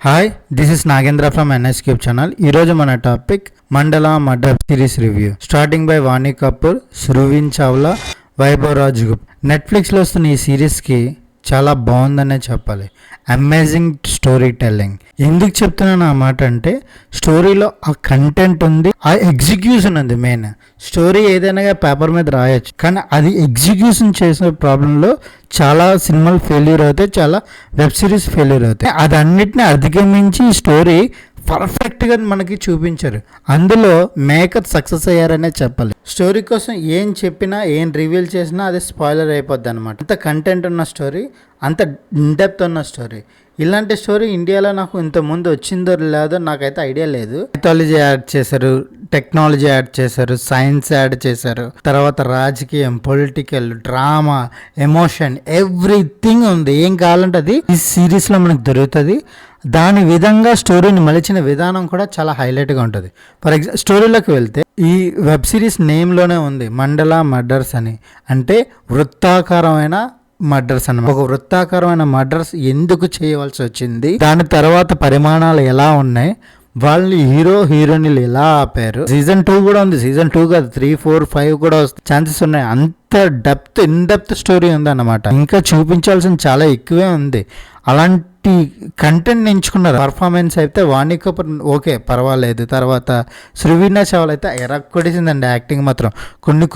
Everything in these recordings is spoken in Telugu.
Hi, this is Nagendra from NS cube channel. ఈరోజు మన topic Mandala murder series review. Starting by Vaani Kapoor, Surveen Chawla, Vaibhav Rajgupta. నెట్ఫ్లిక్స్లో వస్తున్న ఈ సిరీస్కి చాలా బాగుందనే చెప్పాలి. Amazing storytelling. ఎందుకు చెప్తున్నాను ఆ మాట అంటే, స్టోరీలో ఆ కంటెంట్ ఉంది, ఆ ఎగ్జిక్యూషన్ ఉంది. మెయిన్ స్టోరీ ఏదైనా పేపర్ మీద రాయొచ్చు, కానీ అది ఎగ్జిక్యూషన్ చేసే ప్రాబ్లంలో చాలా సినిమాలు ఫెయిల్యూర్ అవుతాయి, చాలా వెబ్ సిరీస్ ఫెయిల్యూర్ అవుతాయి. అది అన్నిటిని అధిగమించి స్టోరీ పర్ఫెక్ట్గా మనకి చూపించారు. అందులో మేకర్ సక్సెస్ అయ్యారనే చెప్పాలి. స్టోరీ కోసం ఏం చెప్పినా, ఏం రివీల్ చేసినా అది స్పాయిలర్ అయిపోద్ది అనమాట. అంత కంటెంట్ ఉన్న స్టోరీ, అంత ఇన్డెప్త్ ఉన్న స్టోరీ. ఇలాంటి స్టోరీ ఇండియాలో నాకు ఇంతకుముందు వచ్చిందో లేదో నాకైతే ఐడియా లేదు. మైథాలజీ యాడ్ చేశారు, టెక్నాలజీ యాడ్ చేశారు, సైన్స్ యాడ్ చేశారు, తర్వాత రాజకీయం, పొలిటికల్, డ్రామా, ఎమోషన్, ఎవ్రీథింగ్ ఉంది. ఏం కావాలంటే అది ఈ సిరీస్లో మనకు దొరుకుతుంది. దాని విధంగా స్టోరీని మలిచిన విధానం కూడా చాలా హైలైట్గా ఉంటుంది. ఫర్ ఎగ్జాంపుల్ స్టోరీలోకి వెళ్తే, ఈ వెబ్ సిరీస్ నేమ్లోనే ఉంది మండల మర్డర్స్ అని. అంటే వృత్తాకారమైన మర్డర్స్ అన్నమాట. ఒక వృత్తాకారమైన మర్డర్స్ ఎందుకు చేయవలసి వచ్చింది, దాని తర్వాత పరిమాణాలు ఎలా ఉన్నాయి, వాళ్ళని హీరో హీరోయిన్లు ఎలా ఆపారు. సీజన్ 2 కూడా ఉంది. సీజన్ 2 కాదు, 3, 4, 5 కూడా వస్తే ఛాన్సెస్ ఉన్నాయి. అంత డెప్త్, ఇన్ డెప్త్ స్టోరీ ఉంది అన్నమాట. ఇంకా చూపించాల్సిన చాలా ఎక్కువే ఉంది. అలాంటి కంటెంట్ ఎంచుకున్నారు. పర్ఫార్మెన్స్ అయితే వాణి కపూర్ ఓకే, పర్వాలేదు. తర్వాత శ్రువీన్ చావ్లా అయితే ఎరక్కొడిసిందండి. యాక్టింగ్ మాత్రం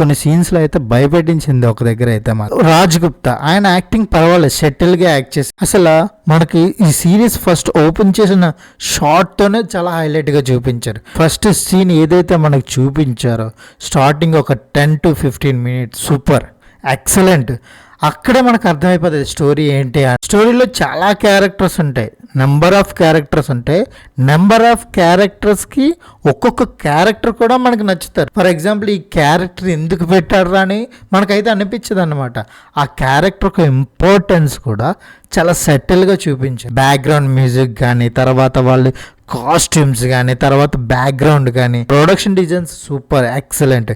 కొన్ని సీన్స్లో అయితే భయపెట్టించింది. ఒక దగ్గర అయితే మాత్రం రాజ్గుప్తా, ఆయన యాక్టింగ్ పర్వాలేదు, షటిల్గా యాక్ట్ చేసి. అసలు మనకి ఈ సిరీస్ ఫస్ట్ ఓపెన్ చేసిన షార్ట్తోనే చాలా హైలైట్గా చూపించారు. ఫస్ట్ సీన్ ఏదైతే మనకు చూపించారో, స్టార్టింగ్ ఒక 10 to 15 minutes సూపర్, ఎక్సలెంట్. అక్కడే మనకు అర్థమైపోతుంది స్టోరీ ఏంటి. స్టోరీలో చాలా క్యారెక్టర్స్ ఉంటాయి, నెంబర్ ఆఫ్ క్యారెక్టర్స్ ఉంటాయి. నెంబర్ ఆఫ్ క్యారెక్టర్స్కి ఒక్కొక్క క్యారెక్టర్ కూడా మనకు నచ్చుతారు. ఫర్ ఎగ్జాంపుల్, ఈ క్యారెక్టర్ ఎందుకు పెట్టారు అని మనకైతే అనిపించదు అనమాట. ఆ క్యారెక్టర్ యొక్క ఇంపార్టెన్స్ కూడా చాలా సెటిల్గా చూపించారు. బ్యాక్గ్రౌండ్ మ్యూజిక్ కానీ, తర్వాత వాళ్ళు కాస్ట్యూమ్స్ కానీ, తర్వాత బ్యాక్గ్రౌండ్ కానీ, ప్రొడక్షన్ డిజైన్స్ సూపర్, ఎక్సలెంట్.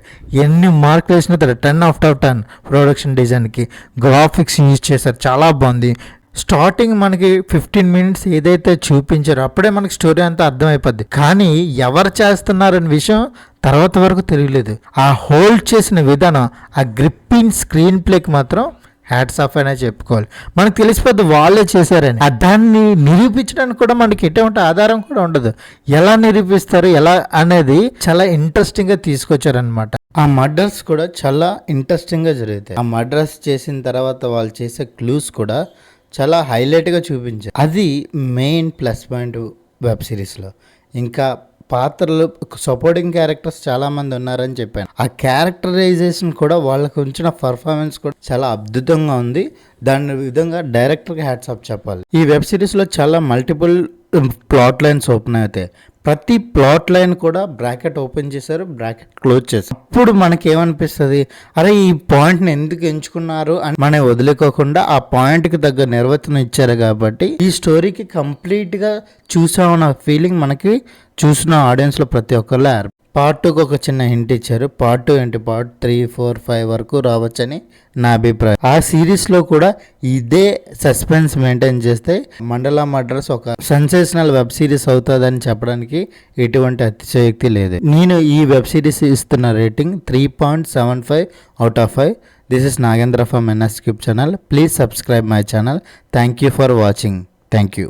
ఎన్ని మార్కులు వేసినా 10 out of 10 ప్రొడక్షన్ డిజైన్కి. గ్రాఫిక్స్ యూజ్ చేశారు, చాలా బాగుంది. స్టార్టింగ్ మనకి 15 minutes ఏదైతే చూపించారో అప్పుడే మనకి స్టోరీ అంతా అర్థమైపోద్ది. కానీ ఎవరు చేస్తున్నారనే విషయం తర్వాత వరకు తెలియలేదు. ఆ హోల్డ్ చేసిన విధానం, ఆ గ్రిప్పింగ్ స్క్రీన్ ప్లేకి మాత్రం హ్యాట్స్ ఆఫ్ అనే చెప్పుకోవాలి. మనకు తెలిసిపోద్ది వాళ్ళే చేశారని. దాన్ని నిరూపించడానికి కూడా మనకి ఎటువంటి ఆధారం కూడా ఉండదు. ఎలా నిరూపిస్తారు ఎలా అనేది చాలా ఇంట్రెస్టింగ్గా తీసుకొచ్చారనమాట. ఆ మర్డర్స్ కూడా చాలా ఇంట్రెస్టింగ్గా జరుగుతాయి. ఆ మర్డర్స్ చేసిన తర్వాత వాళ్ళు చేసే క్లూస్ కూడా చాలా హైలైట్గా చూపించారు. అది మెయిన్ ప్లస్ పాయింట్ వెబ్ సిరీస్లో. ఇంకా పాత్రలు, సపోర్టింగ్ క్యారెక్టర్స్ చాలా మంది ఉన్నారని చెప్పాను. ఆ క్యారెక్టరైజేషన్ కూడా, వాళ్ళకు ఉంచిన పర్ఫార్మెన్స్ కూడా చాలా అద్భుతంగా ఉంది. దాని విధంగా డైరెక్టర్కి హ్యాట్స్ ఆఫ్ చెప్పాలి. ఈ వెబ్ సిరీస్లో చాలా మల్టిపుల్ ప్లాట్ లైన్స్ ఓపెన్ అవుతాయి. ప్రతి ప్లాట్ లైన్ కూడా బ్రాకెట్ ఓపెన్ చేశారు, బ్రాకెట్ క్లోజ్ చేశారు. అప్పుడు మనకి ఏమనిపిస్తుంది, అరే ఈ పాయింట్ని ఎందుకు ఎంచుకున్నారు అని మనం వదిలేకోకుండా ఆ పాయింట్కి తగ్గ నిర్వచనం ఇచ్చారు. కాబట్టి ఈ స్టోరీకి కంప్లీట్గా చూసామన్న ఫీలింగ్ మనకి చూసిన ఆడియన్స్లో ప్రతి ఒక్కరిలో. పార్ట్ 2కి ఒక చిన్న హింట్ ఇచ్చారు. పార్ట్ 2 ఏంటి, పార్ట్ 3, 4, 5 వరకు రావచ్చని నా అభిప్రాయం. ఆ సిరీస్లో కూడా ఇదే సస్పెన్స్ మెయింటైన్ చేస్తే మండల మర్డర్స్ ఒక సెన్సేషనల్ వెబ్ సిరీస్ అవుతుందని చెప్పడానికి ఎటువంటి అతిశయోక్తి లేదు. నేను ఈ వెబ్ సిరీస్ ఇస్తున్న rating 3.75 out of 5. This is Nagendra from NS cube channel. Please subscribe my channel. Thank you for watching. Thank you.